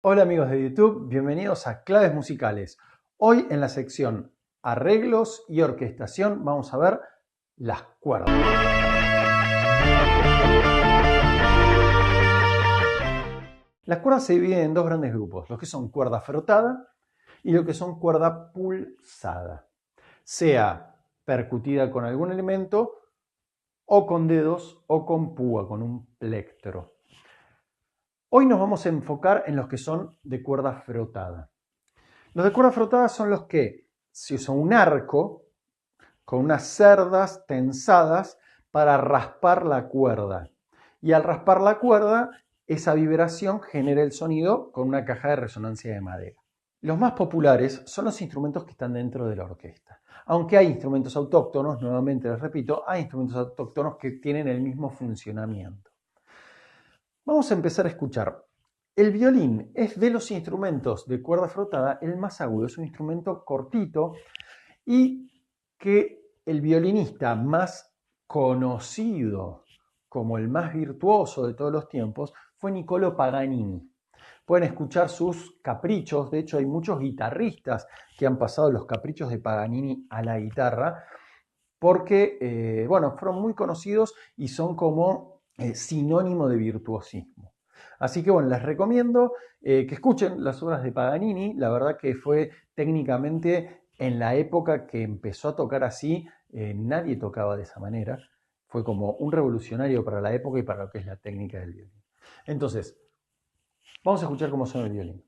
Hola amigos de YouTube, bienvenidos a Claves Musicales. Hoy en la sección Arreglos y Orquestación vamos a ver las cuerdas. Las cuerdas se dividen en dos grandes grupos, los que son cuerda frotada y lo que son cuerda pulsada, sea percutida con algún elemento o con dedos o con púa, con un plectro. Hoy nos vamos a enfocar en los que son de cuerda frotada. Los de cuerda frotada son los que se usa un arco con unas cerdas tensadas para raspar la cuerda. Y al raspar la cuerda, esa vibración genera el sonido con una caja de resonancia de madera. Los más populares son los instrumentos que están dentro de la orquesta. Aunque hay instrumentos autóctonos, nuevamente les repito, hay instrumentos autóctonos que tienen el mismo funcionamiento. Vamos a empezar a escuchar. El violín es de los instrumentos de cuerda frotada el más agudo. Es un instrumento cortito y que el violinista más conocido como el más virtuoso de todos los tiempos fue Niccolò Paganini. Pueden escuchar sus caprichos, de hecho hay muchos guitarristas que han pasado los caprichos de Paganini a la guitarra porque, fueron muy conocidos y son como sinónimo de virtuosismo. Así que les recomiendo que escuchen las obras de Paganini. La verdad que fue técnicamente en la época que empezó a tocar así, nadie tocaba de esa manera. Fue como un revolucionario para la época y para lo que es la técnica del violín. Entonces, vamos a escuchar cómo suena el violín.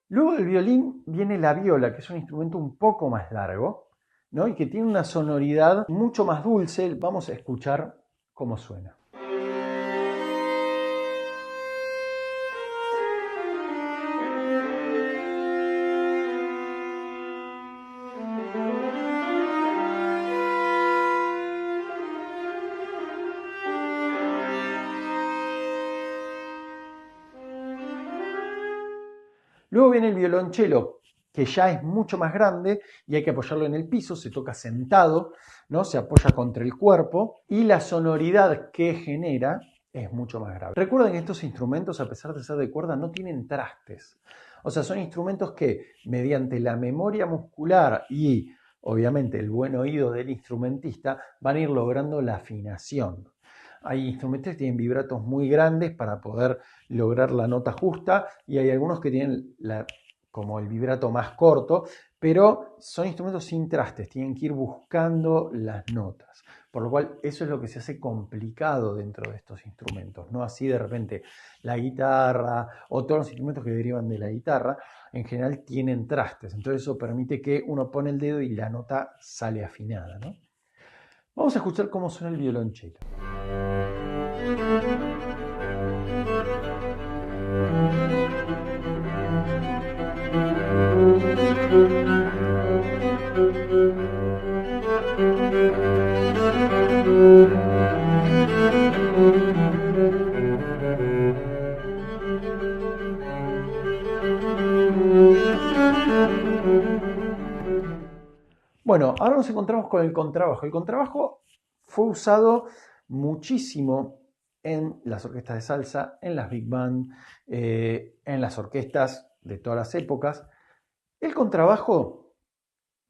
Luego del violín viene la viola, que es un instrumento un poco más largo, ¿no? Y que tiene una sonoridad mucho más dulce. Vamos a escuchar cómo suena. Luego viene el violonchelo, que ya es mucho más grande y hay que apoyarlo en el piso, se toca sentado, ¿no? Se apoya contra el cuerpo y la sonoridad que genera es mucho más grave. Recuerden que estos instrumentos, a pesar de ser de cuerda, no tienen trastes. O sea, son instrumentos que mediante la memoria muscular y obviamente el buen oído del instrumentista van a ir logrando la afinación. Hay instrumentos que tienen vibratos muy grandes para poder lograr la nota justa y hay algunos que tienen como el vibrato más corto, pero son instrumentos sin trastes, tienen que ir buscando las notas. Por lo cual eso es lo que se hace complicado dentro de estos instrumentos. No así de repente la guitarra o todos los instrumentos que derivan de la guitarra en general tienen trastes. Entonces eso permite que uno pone el dedo y la nota sale afinada, ¿no? Vamos a escuchar cómo suena el violonchelo. Bueno, ahora nos encontramos con el contrabajo. El contrabajo fue usado muchísimo en las orquestas de salsa, en las big band, en las orquestas de todas las épocas. El contrabajo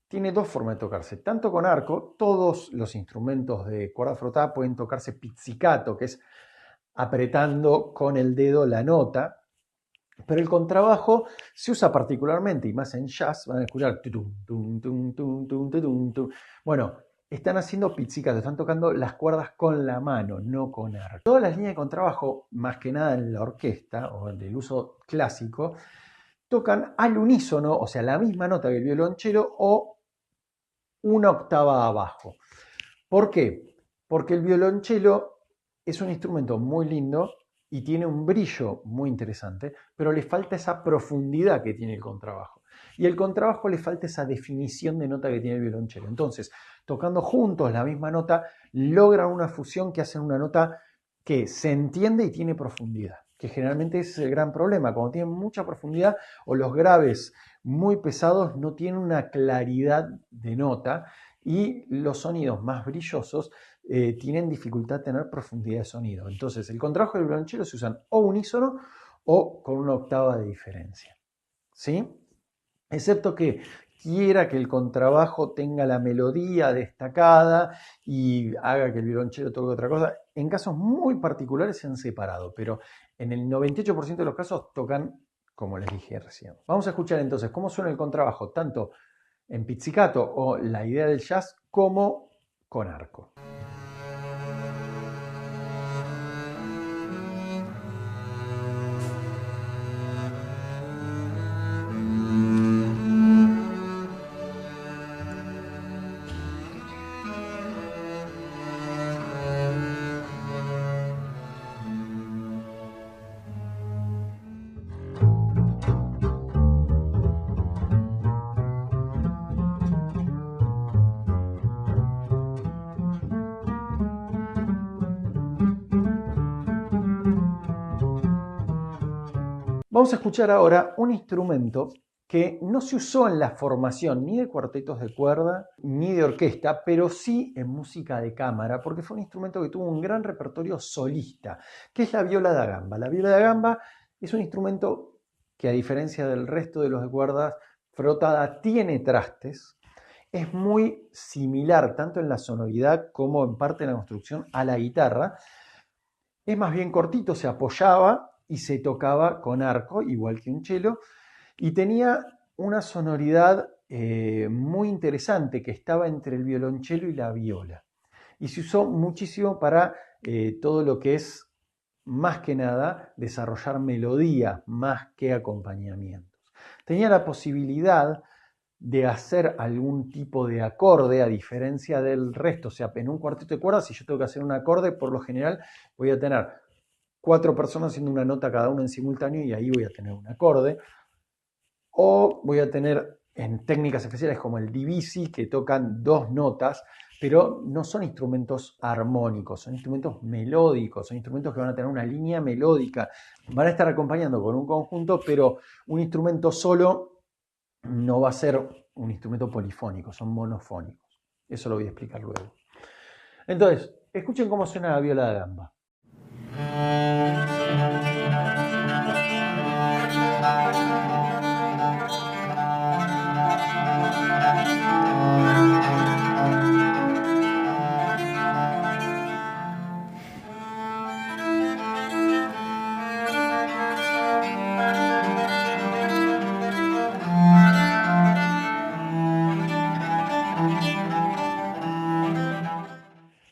tiene dos formas de tocarse, tanto con arco, todos los instrumentos de cuerda frotada pueden tocarse pizzicato, que es apretando con el dedo la nota, pero el contrabajo se usa particularmente, y más en jazz, van a escuchar. Bueno, están haciendo pizzicato, están tocando las cuerdas con la mano, no con arco. Todas las líneas de contrabajo, más que nada en la orquesta o del uso clásico, tocan al unísono, o sea, la misma nota que el violonchelo o una octava abajo. ¿Por qué? Porque el violonchelo es un instrumento muy lindo, y tiene un brillo muy interesante, pero le falta esa profundidad que tiene el contrabajo. Y el contrabajo le falta esa definición de nota que tiene el violonchelo. Entonces, tocando juntos la misma nota, logran una fusión que hacen una nota que se entiende y tiene profundidad, que generalmente ese es el gran problema. Cuando tienen mucha profundidad o los graves muy pesados no tienen una claridad de nota y los sonidos más brillosos tienen dificultad de tener profundidad de sonido. Entonces, el contrabajo y el violonchelo se usan o unísono o con una octava de diferencia. ¿Sí? Excepto que quiera que el contrabajo tenga la melodía destacada y haga que el violonchelo toque otra cosa. En casos muy particulares se han separado, pero en el 98% de los casos tocan como les dije recién. Vamos a escuchar entonces cómo suena el contrabajo, tanto en pizzicato o la idea del jazz, como con arco. Vamos a escuchar ahora un instrumento que no se usó en la formación ni de cuartetos de cuerda ni de orquesta, pero sí en música de cámara, porque fue un instrumento que tuvo un gran repertorio solista, que es la viola da gamba. La viola da gamba es un instrumento que, a diferencia del resto de los de cuerdas frotada, tiene trastes. Es muy similar tanto en la sonoridad como en parte en la construcción a la guitarra. Es más bien cortito, se apoyaba y se tocaba con arco, igual que un cello, y tenía una sonoridad muy interesante que estaba entre el violonchelo y la viola. Y se usó muchísimo para todo lo que es, más que nada, desarrollar melodía más que acompañamientos. Tenía la posibilidad de hacer algún tipo de acorde a diferencia del resto. O sea, en un cuarteto de cuerdas, si yo tengo que hacer un acorde, por lo general voy a tener 4 personas haciendo una nota cada uno en simultáneo y ahí voy a tener un acorde. O voy a tener en técnicas especiales como el divisi, que tocan 2 notas, pero no son instrumentos armónicos, son instrumentos melódicos, son instrumentos que van a tener una línea melódica, van a estar acompañando con un conjunto, pero un instrumento solo no va a ser un instrumento polifónico, son monofónicos. Eso lo voy a explicar luego. Entonces, escuchen cómo suena la viola da gamba.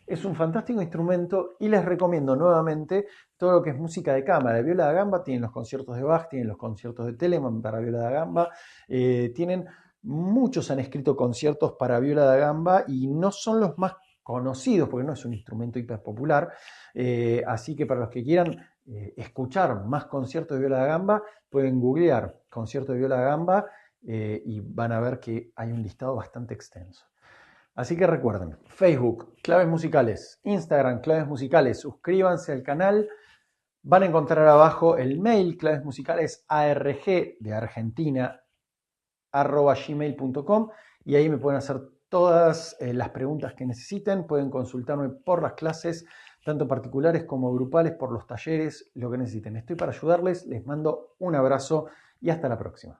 Es un fantástico instrumento y les recomiendo nuevamente todo lo que es música de cámara. De viola da gamba tienen los conciertos de Bach, tienen los conciertos de Telemann para viola da gamba, muchos han escrito conciertos para viola da gamba y no son los más conocidos porque no es un instrumento hiperpopular, así que para los que quieran escuchar más conciertos de viola da gamba pueden googlear concierto de viola da gamba y van a ver que hay un listado bastante extenso. Así que recuerden, Facebook, Claves Musicales, Instagram, Claves Musicales, suscríbanse al canal, van a encontrar abajo el mail, clavesmusicalesarg de Argentina, @gmail.com, y ahí me pueden hacer todas las preguntas que necesiten, pueden consultarme por las clases, tanto particulares como grupales, por los talleres, lo que necesiten. Estoy para ayudarles, les mando un abrazo y hasta la próxima.